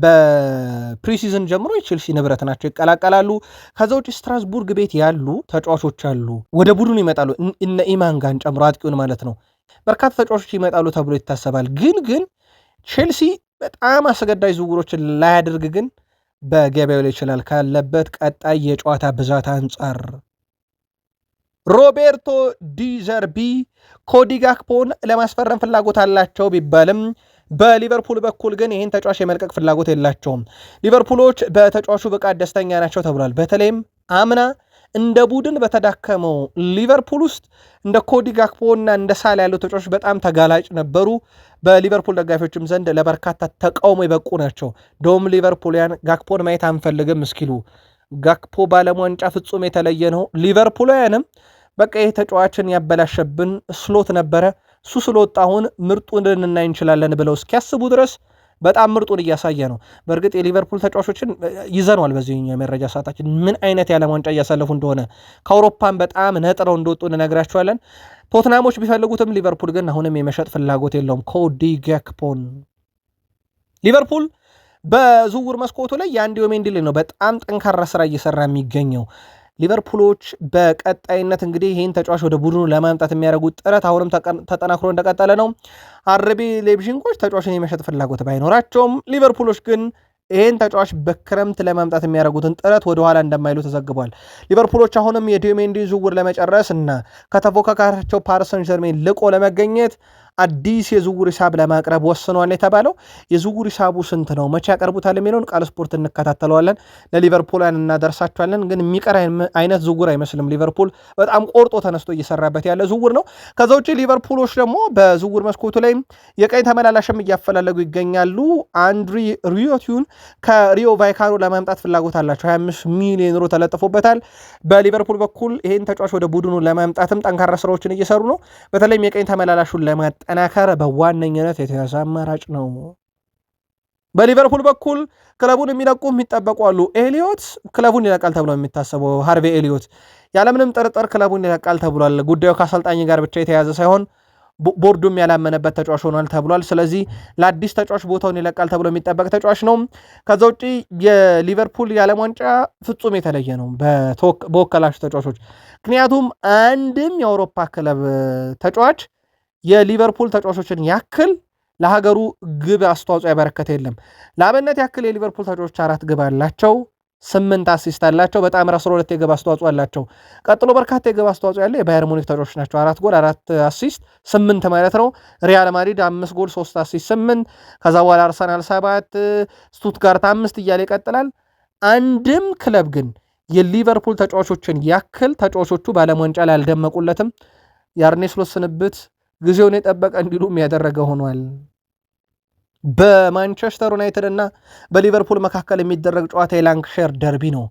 በፕሪሲዝን ጀምሮ የቼልሲ ንብረት ናቸው፣ ይቀላቀላሉ። ከዛ ውጭ ስትራስቡርግ ቤት ያሉ ተጫዋቾች አሉ፣ ወደ ቡድኑ ይመጣሉ። እነ ኢማንጋን ጨምሮ አጥቂውን ማለት ነው። በርካታ ተጫዋቾች ይመጣሉ ተብሎ ይታሰባል። ግን ቼልሲ በጣም አስገዳጅ ዝውውሮችን ላያደርግ ግን በገበያው ላይ ይችላል ካለበት ቀጣይ የጨዋታ ብዛት አንጻር። ሮቤርቶ ዲዘርቢ ኮዲ ጋክፖን ለማስፈረም ፍላጎት አላቸው ቢባልም በሊቨርፑል በኩል ግን ይህን ተጫዋች የመልቀቅ ፍላጎት የላቸውም። ሊቨርፑሎች በተጫዋቹ ብቃት ደስተኛ ናቸው ተብሏል። በተለይም አምና እንደ ቡድን በተዳከመው ሊቨርፑል ውስጥ እንደ ኮዲ ጋክፖ እና እንደ ሳላ ያሉ ተጫዋቾች በጣም ተጋላጭ ነበሩ። በሊቨርፑል ደጋፊዎችም ዘንድ ለበርካታ ተቃውሞ የበቁ ናቸው። ዶም ሊቨርፑልያን ጋክፖን ማየት አንፈልግም እስኪሉ፣ ጋክፖ በዓለም ዋንጫ ፍጹም የተለየ ነው። ሊቨርፑልያንም በቃ ይህ ተጫዋችን ያበላሸብን ስሎት ነበረ፣ እሱ ስለወጣ አሁን ምርጡን ልናይ እንችላለን ብለው እስኪያስቡ ድረስ በጣም ምርጡን እያሳየ ነው። በእርግጥ የሊቨርፑል ተጫዋቾችን ይዘነዋል በዚህኛው የመረጃ ሰዓታችን ምን አይነት የዓለም ዋንጫ እያሳለፉ እንደሆነ፣ ከአውሮፓን በጣም ነጥረው እንደወጡ እንነግራቸዋለን። ቶትናሞች ቢፈልጉትም ሊቨርፑል ግን አሁንም የመሸጥ ፍላጎት የለውም ኮዲ ጋክፖን። ሊቨርፑል በዝውውር መስኮቱ ላይ የአንዲ ሜንዲ ነው በጣም ጠንካራ ስራ እየሰራ የሚገኘው። ሊቨርፑሎች በቀጣይነት እንግዲህ ይህን ተጫዋች ወደ ቡድኑ ለማምጣት የሚያደርጉት ጥረት አሁንም ተጠናክሮ እንደቀጠለ ነው። አርቢ ሌይፕዚጎች ተጫዋችን የመሸጥ ፍላጎት ባይኖራቸውም ሊቨርፑሎች ግን ይህን ተጫዋች በክረምት ለማምጣት የሚያደርጉትን ጥረት ወደኋላ እንደማይሉ ተዘግቧል። ሊቨርፑሎች አሁንም የዲሜንዲ ዝውውር ለመጨረስ እና ከተፎካካሪያቸው ፓሪስ ሰን ዠርሜን ልቆ ለመገኘት አዲስ የዝውውር ሂሳብ ለማቅረብ ወስኗል የተባለው። የዝውውር ሂሳቡ ስንት ነው? መቼ ያቀርቡታል? የሚለውን ቃል ስፖርት እንከታተለዋለን፣ ለሊቨርፑላን እናደርሳቸዋለን። ግን የሚቀር አይነት ዝውውር አይመስልም። ሊቨርፑል በጣም ቆርጦ ተነስቶ እየሰራበት ያለ ዝውውር ነው። ከዛ ውጭ ሊቨርፑሎች ደግሞ በዝውውር መስኮቱ ላይ የቀኝ ተመላላሽም እያፈላለጉ ይገኛሉ። አንድሪ ሪዮቲውን ከሪዮ ቫይካኖ ለማምጣት ፍላጎት አላቸው። 25 ሚሊዮን ዩሮ ተለጥፎበታል። በሊቨርፑል በኩል ይህን ተጫዋች ወደ ቡድኑ ለማምጣትም ጠንካራ ስራዎችን እየሰሩ ነው። በተለይም የቀኝ ተመላላሹን ለማጠናከር በዋነኝነት የተያዘ አማራጭ ነው። በሊቨርፑል በኩል ክለቡን የሚለቁ የሚጠበቁ አሉ። ኤሊዮት ክለቡን ይለቃል ተብሎ የሚታሰበው ሃርቬ ኤሊዮት ያለምንም ጥርጥር ክለቡን ይለቃል ተብሏል። ጉዳዩ ከአሰልጣኝ ጋር ብቻ የተያዘ ሳይሆን ቦርዱም ያላመነበት ተጫዋች ሆኗል ተብሏል። ስለዚህ ለአዲስ ተጫዋች ቦታውን ይለቃል ተብሎ የሚጠበቅ ተጫዋች ነው። ከዛ ውጭ የሊቨርፑል የዓለም ዋንጫ ፍጹም የተለየ ነው በወከላቸው ተጫዋቾች። ምክንያቱም አንድም የአውሮፓ ክለብ ተጫዋች የሊቨርፑል ተጫዋቾችን ያክል ለሀገሩ ግብ አስተዋጽኦ ያበረከተ የለም። ለአብነት ያክል የሊቨርፑል ተጫዋቾች 4 ግብ አላቸው። 8 አሲስት አላቸው። በጣም 12 የግብ አስተዋጽኦ አላቸው። ቀጥሎ በርካታ የግብ አስተዋጽኦ ያለው የባየር ሙኒክ ተጫዋቾች ናቸው። 4 ጎል 4 አሲስት 8 ማለት ነው። ሪያል ማድሪድ 5 ጎል 3 አሲስት 8። ከዛ በኋላ አርሰናል 7፣ ስቱትጋርት 5 እያለ ይቀጥላል። አንድም ክለብ ግን የሊቨርፑል ተጫዋቾችን ያክል ተጫዋቾቹ በዓለም ዋንጫ ላይ አልደመቁለትም። የአርኔ ስሎት ስንብት ጊዜውን የጠበቀ እንዲሉም ያደረገ ሆኗል። በማንቸስተር ዩናይትድ እና በሊቨርፑል መካከል የሚደረግ ጨዋታ የላንክሻየር ደርቢ ነው።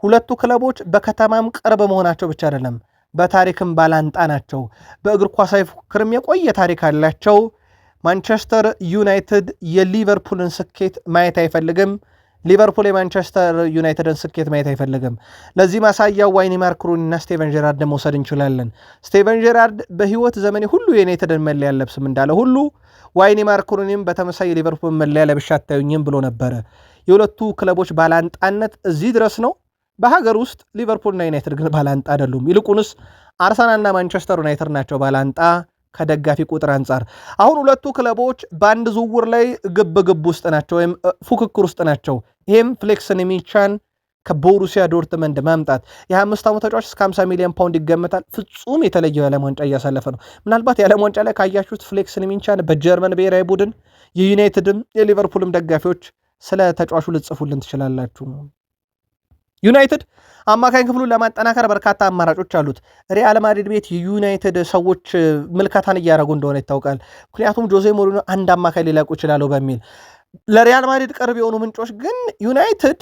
ሁለቱ ክለቦች በከተማም ቅርብ መሆናቸው ብቻ አይደለም፣ በታሪክም ባላንጣ ናቸው። በእግር ኳሳዊ ፉክክርም የቆየ ታሪክ አላቸው። ማንቸስተር ዩናይትድ የሊቨርፑልን ስኬት ማየት አይፈልግም። ሊቨርፑል የማንቸስተር ዩናይትድን ስኬት ማየት አይፈልግም። ለዚህ ማሳያው ዋይኒ ማርክ ሩኒ እና ስቴቨን ጄራርድ መውሰድ እንችላለን። ስቴቨን ጄራርድ በህይወት ዘመኔ ሁሉ የዩናይትድን መለያ አልለብስም እንዳለ ሁሉ ዋይኒ ማርክ ሩኒም በተመሳይ የሊቨርፑል መለያ ለብሻ አታዩኝም ብሎ ነበረ። የሁለቱ ክለቦች ባላንጣነት እዚህ ድረስ ነው። በሀገር ውስጥ ሊቨርፑልና ዩናይትድ ግን ባላንጣ አይደሉም። ይልቁንስ አርሰናልና ማንቸስተር ዩናይትድ ናቸው ባላንጣ ከደጋፊ ቁጥር አንጻር። አሁን ሁለቱ ክለቦች በአንድ ዝውውር ላይ ግብ ውስጥ ናቸው፣ ወይም ፉክክር ውስጥ ናቸው። ይህም ፍሌክስን የሚቻን ከቦሩሲያ ዶርትመንድ ማምጣት የ25 ዓመት ተጫዋች እስከ 50 ሚሊዮን ፓውንድ ይገመታል። ፍጹም የተለየው የዓለም ዋንጫ እያሳለፈ ነው። ምናልባት የዓለም ዋንጫ ላይ ካያችሁት ፍሌክስን የሚቻን በጀርመን ብሔራዊ ቡድን የዩናይትድም የሊቨርፑልም ደጋፊዎች ስለ ተጫዋቹ ልጽፉልን ትችላላችሁ። ዩናይትድ አማካኝ ክፍሉን ለማጠናከር በርካታ አማራጮች አሉት። ሪያል ማድሪድ ቤት የዩናይትድ ሰዎች ምልከታን እያደረጉ እንደሆነ ይታወቃል። ምክንያቱም ጆዜ ሞሪኖ አንድ አማካኝ ሊለቁ ይችላሉ በሚል ለሪያል ማድሪድ ቅርብ የሆኑ ምንጮች ግን ዩናይትድ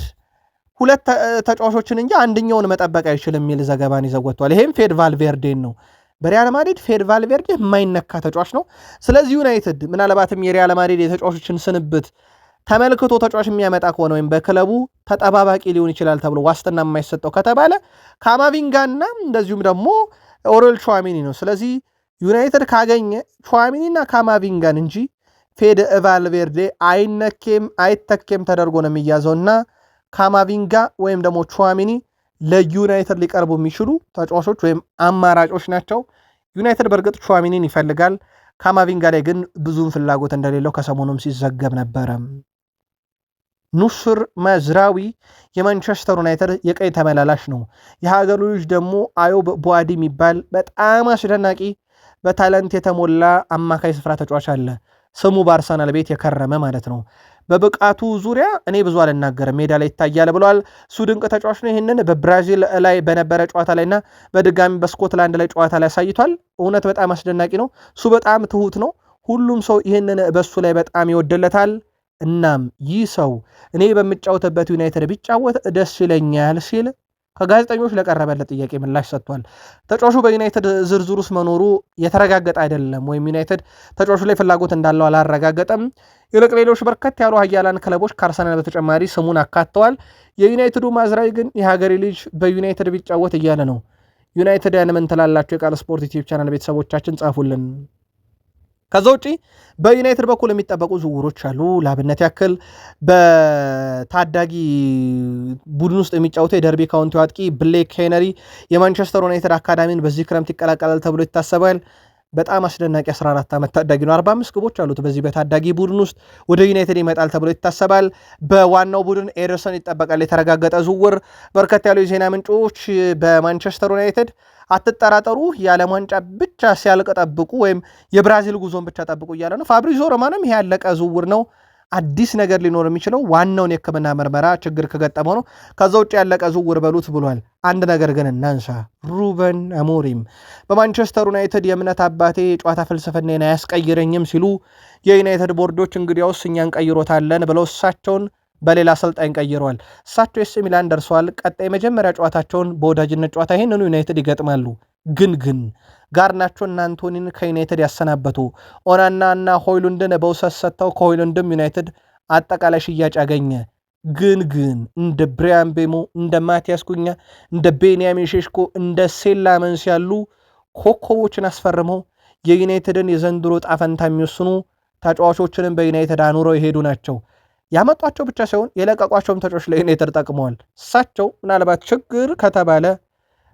ሁለት ተጫዋቾችን እንጂ አንደኛውን መጠበቅ አይችልም የሚል ዘገባን ይዘው ወጥቷል። ይሄም ፌድ ቫልቬርዴን ነው። በሪያል ማድሪድ ፌድ ቫልቬርዴ የማይነካ ተጫዋች ነው። ስለዚህ ዩናይትድ ምናልባትም የሪያል ማድሪድ የተጫዋቾችን ስንብት ተመልክቶ ተጫዋች የሚያመጣ ከሆነ ወይም በክለቡ ተጠባባቂ ሊሆን ይችላል ተብሎ ዋስትና የማይሰጠው ከተባለ ካማቪንጋና እንደዚሁም ደግሞ ኦሬል ቹዋሚኒ ነው። ስለዚህ ዩናይትድ ካገኘ ቹዋሚኒና ካማቪንጋን እንጂ ፌድ ቫልቬርዴ አይነኬም አይተኬም ተደርጎ ነው የሚያዘውና ካማቪንጋ ወይም ደግሞ ቹዋሚኒ ለዩናይትድ ሊቀርቡ የሚችሉ ተጫዋቾች ወይም አማራጮች ናቸው። ዩናይትድ በእርግጥ ቹዋሚኒን ይፈልጋል። ካማቪንጋ ላይ ግን ብዙም ፍላጎት እንደሌለው ከሰሞኑም ሲዘገብ ነበረ። ኑስር መዝራዊ የማንቸስተር ዩናይትድ የቀይ ተመላላሽ ነው። የሀገሩ ልጅ ደግሞ አዮብ ቡአዲ የሚባል በጣም አስደናቂ በታለንት የተሞላ አማካይ ስፍራ ተጫዋች አለ። ስሙ በአርሰናል ቤት የከረመ ማለት ነው። በብቃቱ ዙሪያ እኔ ብዙ አልናገርም፣ ሜዳ ላይ ይታያል ብለዋል። እሱ ድንቅ ተጫዋች ነው። ይህንን በብራዚል ላይ በነበረ ጨዋታ ላይና በድጋሚ በስኮትላንድ ላይ ጨዋታ ላይ አሳይቷል። እውነት በጣም አስደናቂ ነው። እሱ በጣም ትሁት ነው። ሁሉም ሰው ይህንን በሱ ላይ በጣም ይወድለታል። እናም ይህ ሰው እኔ በምጫወትበት ዩናይትድ ቢጫወት ደስ ይለኛል ሲል ከጋዜጠኞች ለቀረበለት ጥያቄ ምላሽ ሰጥቷል። ተጫዋቹ በዩናይትድ ዝርዝር ውስጥ መኖሩ የተረጋገጠ አይደለም፣ ወይም ዩናይትድ ተጫዋቹ ላይ ፍላጎት እንዳለው አላረጋገጠም። ይልቅ ሌሎች በርከት ያሉ ሀያላን ክለቦች ከአርሰናል በተጨማሪ ስሙን አካተዋል። የዩናይትዱ ማዝራዊ ግን የሀገሬ ልጅ በዩናይትድ ቢጫወት እያለ ነው። ዩናይትድ ያን ምን ትላላችሁ? የቃል ስፖርት ዩቲዩብ ቻናል ቤተሰቦቻችን ጻፉልን። ከዛ ውጪ በዩናይትድ በኩል የሚጠበቁ ዝውውሮች አሉ። ላብነት ያክል በታዳጊ ቡድን ውስጥ የሚጫወተው የደርቢ ካውንቲው አጥቂ ብሌክ ሄነሪ የማንቸስተር ዩናይትድ አካዳሚን በዚህ ክረምት ይቀላቀላል ተብሎ ይታሰባል። በጣም አስደናቂ 14 ዓመት ታዳጊ ነው። 45 ግቦች አሉት በዚህ በታዳጊ ቡድን ውስጥ። ወደ ዩናይትድ ይመጣል ተብሎ ይታሰባል። በዋናው ቡድን ኤደርሰን ይጠበቃል። የተረጋገጠ ዝውውር። በርከት ያሉ የዜና ምንጮች በማንቸስተር ዩናይትድ አትጠራጠሩ፣ የዓለም ዋንጫ ብቻ ሲያልቅ ጠብቁ፣ ወይም የብራዚል ጉዞን ብቻ ጠብቁ እያለ ነው። ፋብሪዞ ሮማኖም ይሄ ያለቀ ዝውውር ነው፣ አዲስ ነገር ሊኖር የሚችለው ዋናውን የሕክምና ምርመራ ችግር ከገጠመው ነው፣ ከዛ ውጭ ያለቀ ዝውውር በሉት ብሏል። አንድ ነገር ግን እናንሳ። ሩበን አሞሪም በማንቸስተር ዩናይትድ የእምነት አባቴ የጨዋታ ፍልስፍናን አያስቀይረኝም ሲሉ የዩናይትድ ቦርዶች እንግዲያውስ እኛን ቀይሮታለን ብለው እሳቸውን በሌላ አሰልጣኝ ቀይረዋል። እሳቸው ኤሲ ሚላን ደርሰዋል። ቀጣይ መጀመሪያ ጨዋታቸውን በወዳጅነት ጨዋታ ይህንኑ ዩናይትድ ይገጥማሉ። ግን ጋርናቾና አንቶኒን ከዩናይትድ ያሰናበቱ ኦናና እና ሆይሉንድን በውሰት ሰጥተው ከሆይሉንድም ዩናይትድ አጠቃላይ ሽያጭ ያገኘ ግን እንደ ብሪያን ቤሞ፣ እንደ ማቲያስ ኩኛ፣ እንደ ቤንያሚን ሼሽኮ፣ እንደ ሴላመንስ ያሉ ኮከቦችን አስፈርመው የዩናይትድን የዘንድሮ ጣፈንታ የሚወስኑ ተጫዋቾችንም በዩናይትድ አኑረው የሄዱ ናቸው። ያመጧቸው ብቻ ሳይሆን የለቀቋቸውም ተጫዋቾች ለዩናይትድ ጠቅመዋል። እሳቸው ምናልባት ችግር ከተባለ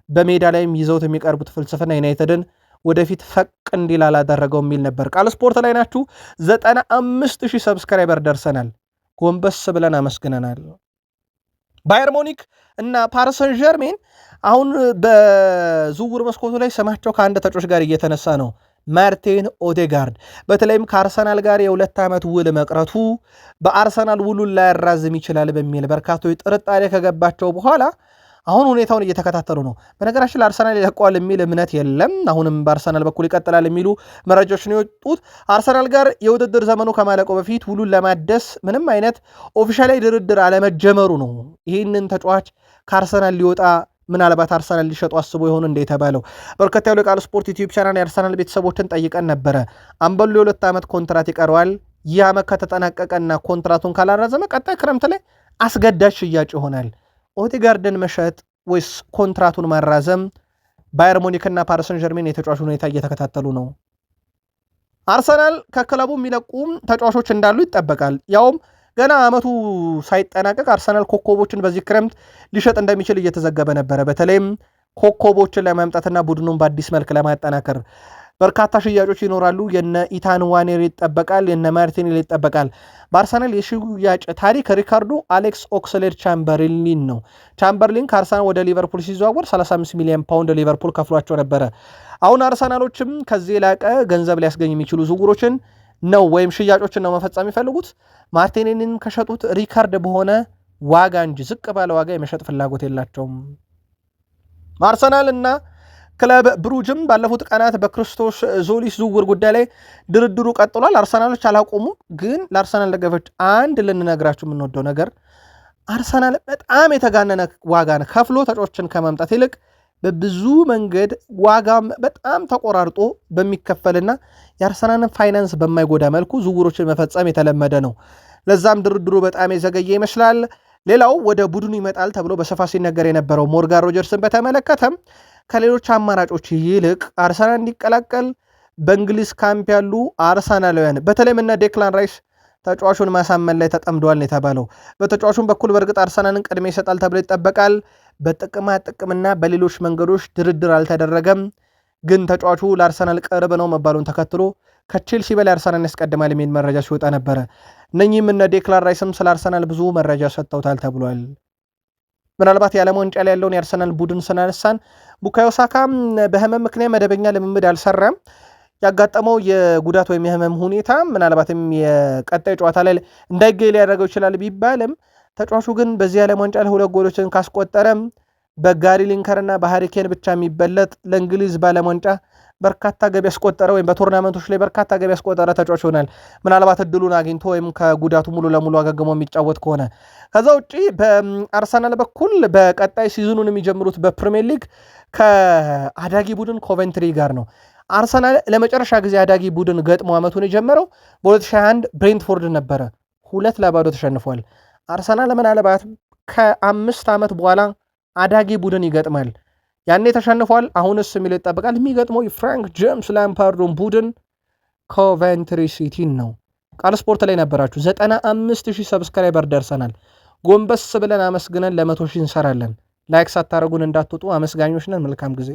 በሜዳ ላይም ይዘውት የሚቀርቡት ፍልስፍና ዩናይትድን ወደፊት ፈቅ እንዲል አላደረገው የሚል ነበር። ቃል ስፖርት ላይ ናችሁ። 95,000 ሰብስክራይበር ደርሰናል። ጎንበስ ብለን አመስግነናል። ባየር ሙኒክ እና ፓሪስ ሰን ዠርሜን አሁን በዝውውር መስኮቱ ላይ ስማቸው ከአንድ ተጫዋች ጋር እየተነሳ ነው፣ ማርቲን ኦዴጋርድ። በተለይም ከአርሰናል ጋር የ2 ዓመት ውል መቅረቱ በአርሰናል ውሉን ላያራዝም ይችላል በሚል በርካቶች ጥርጣሬ ከገባቸው በኋላ አሁን ሁኔታውን እየተከታተሉ ነው። በነገራችን ለአርሰናል ይለቀዋል የሚል እምነት የለም። አሁንም በአርሰናል በኩል ይቀጥላል የሚሉ መረጃዎች ነው የወጡት። አርሰናል ጋር የውድድር ዘመኑ ከማለቁ በፊት ውሉን ለማደስ ምንም አይነት ኦፊሻላዊ ድርድር አለመጀመሩ ነው ይህንን ተጫዋች ከአርሰናል ሊወጣ ምናልባት አርሰናል ሊሸጡ አስቦ ይሆን እንደ የተባለው። በርከት ያሉ የቃል ስፖርት ዩቲዩብ ቻናል የአርሰናል ቤተሰቦችን ጠይቀን ነበረ። አምበሉ የ2 ዓመት ኮንትራት ይቀረዋል። ይህ ዓመት ከተጠናቀቀና ኮንትራቱን ካላራዘመ ቀጣይ ክረምት ላይ አስገዳጅ ሽያጭ ይሆናል። ኦዴጋርድን መሸጥ ወይስ ኮንትራቱን ማራዘም? ባየር ሙኒክና ፓሪስ ሰን ዠርሜን የተጫዋች ሁኔታ እየተከታተሉ ነው። አርሰናል ከክለቡ የሚለቁ ተጫዋቾች እንዳሉ ይጠበቃል። ያውም ገና ዓመቱ ሳይጠናቀቅ አርሰናል ኮከቦችን በዚህ ክረምት ሊሸጥ እንደሚችል እየተዘገበ ነበረ። በተለይም ኮከቦችን ለማምጣትና ቡድኑን በአዲስ መልክ ለማጠናከር በርካታ ሽያጮች ይኖራሉ። የነ ኢታን ዋኔር ይጠበቃል፣ የነ ማርቲኔሊ ይጠበቃል። በአርሰናል የሽያጭ ታሪክ ሪካርዶ አሌክስ ኦክስሌድ ቻምበርሊን ነው። ቻምበርሊን ከአርሰናል ወደ ሊቨርፑል ሲዘዋወር 35 ሚሊዮን ፓውንድ ሊቨርፑል ከፍሏቸው ነበረ። አሁን አርሰናሎችም ከዚህ የላቀ ገንዘብ ሊያስገኝ የሚችሉ ዝውውሮችን ነው ወይም ሽያጮችን ነው መፈጸም የሚፈልጉት። ማርቲኔሊን ከሸጡት ሪካርድ በሆነ ዋጋ እንጂ ዝቅ ባለ ዋጋ የመሸጥ ፍላጎት የላቸውም። አርሰናል እና ክለብ ብሩጅም ባለፉት ቀናት በክርስቶስ ዞሊስ ዝውውር ጉዳይ ላይ ድርድሩ ቀጥሏል። አርሰናሎች አላቆሙም። ግን ለአርሰናል ደጋፊዎች አንድ ልንነግራችሁ የምንወደው ነገር አርሰናል በጣም የተጋነነ ዋጋን ከፍሎ ተጫዋቾችን ከማምጣት ይልቅ በብዙ መንገድ ዋጋም በጣም ተቆራርጦ በሚከፈልና የአርሰናልን ፋይናንስ በማይጎዳ መልኩ ዝውውሮችን መፈጸም የተለመደ ነው። ለዛም ድርድሩ በጣም የዘገየ ይመስላል። ሌላው ወደ ቡድኑ ይመጣል ተብሎ በሰፋ ሲነገር የነበረው ሞርጋን ሮጀርስን በተመለከተም ከሌሎች አማራጮች ይልቅ አርሰናል እንዲቀላቀል በእንግሊዝ ካምፕ ያሉ አርሰናላውያን በተለይም እነ ዴክላን ራይስ ተጫዋቹን ማሳመን ላይ ተጠምደዋል ነው የተባለው። በተጫዋቹን በኩል በእርግጥ አርሰናልን ቅድሚያ ይሰጣል ተብሎ ይጠበቃል። በጥቅማ ጥቅምና በሌሎች መንገዶች ድርድር አልተደረገም። ግን ተጫዋቹ ለአርሰናል ቅርብ ነው መባሉን ተከትሎ ከቼልሲ በላይ አርሰናል ያስቀድማል የሚል መረጃ ሲወጣ ነበረ። እነኚህም እነ ዴክላን ራይስም ስለ አርሰናል ብዙ መረጃ ሰጥተውታል ተብሏል። ምናልባት የዓለም ዋንጫ ላይ ያለውን የአርሰናል ቡድን ስናነሳን ቡካዮ ሳካ በህመም ምክንያት መደበኛ ልምምድ አልሰራም። ያጋጠመው የጉዳት ወይም የህመም ሁኔታ ምናልባትም የቀጣይ ጨዋታ ላይ እንዳይገኝ ሊያደርገው ይችላል ቢባልም ተጫዋቹ ግን በዚህ የዓለም ዋንጫ ላይ 2 ጎሎችን ካስቆጠረም በጋሪ ሊንከርና በሃሪኬን ብቻ የሚበለጥ ለእንግሊዝ በዓለም ዋንጫ በርካታ ገቢ ያስቆጠረ ወይም በቶርናመንቶች ላይ በርካታ ገቢ ያስቆጠረ ተጫዋች ይሆናል። ምናልባት እድሉን አግኝቶ ወይም ከጉዳቱ ሙሉ ለሙሉ አገግሞ የሚጫወት ከሆነ። ከዛ ውጪ በአርሰናል በኩል በቀጣይ ሲዝኑን የሚጀምሩት በፕሪሚየር ሊግ ከአዳጊ ቡድን ኮቨንትሪ ጋር ነው። አርሰናል ለመጨረሻ ጊዜ አዳጊ ቡድን ገጥሞ ዓመቱን የጀመረው በ2021 ብሬንትፎርድ ነበረ። 2-0 ተሸንፏል። አርሰናል ምናልባት ከ5 ዓመት በኋላ አዳጊ ቡድን ይገጥማል። ያኔ ተሸንፏል። አሁንስ የሚለው ይጠበቃል። የሚገጥመው የፍራንክ ጄምስ ላምፓርዱን ቡድን ኮቨንትሪ ሲቲን ነው። ቃል ስፖርት ላይ ነበራችሁ። 95,000 ሰብስክራይበር ደርሰናል። ጎንበስ ብለን አመስግነን ለ100,000 እንሰራለን። ላይክ ሳታደርጉን እንዳትወጡ። አመስጋኞች ነን። መልካም ጊዜ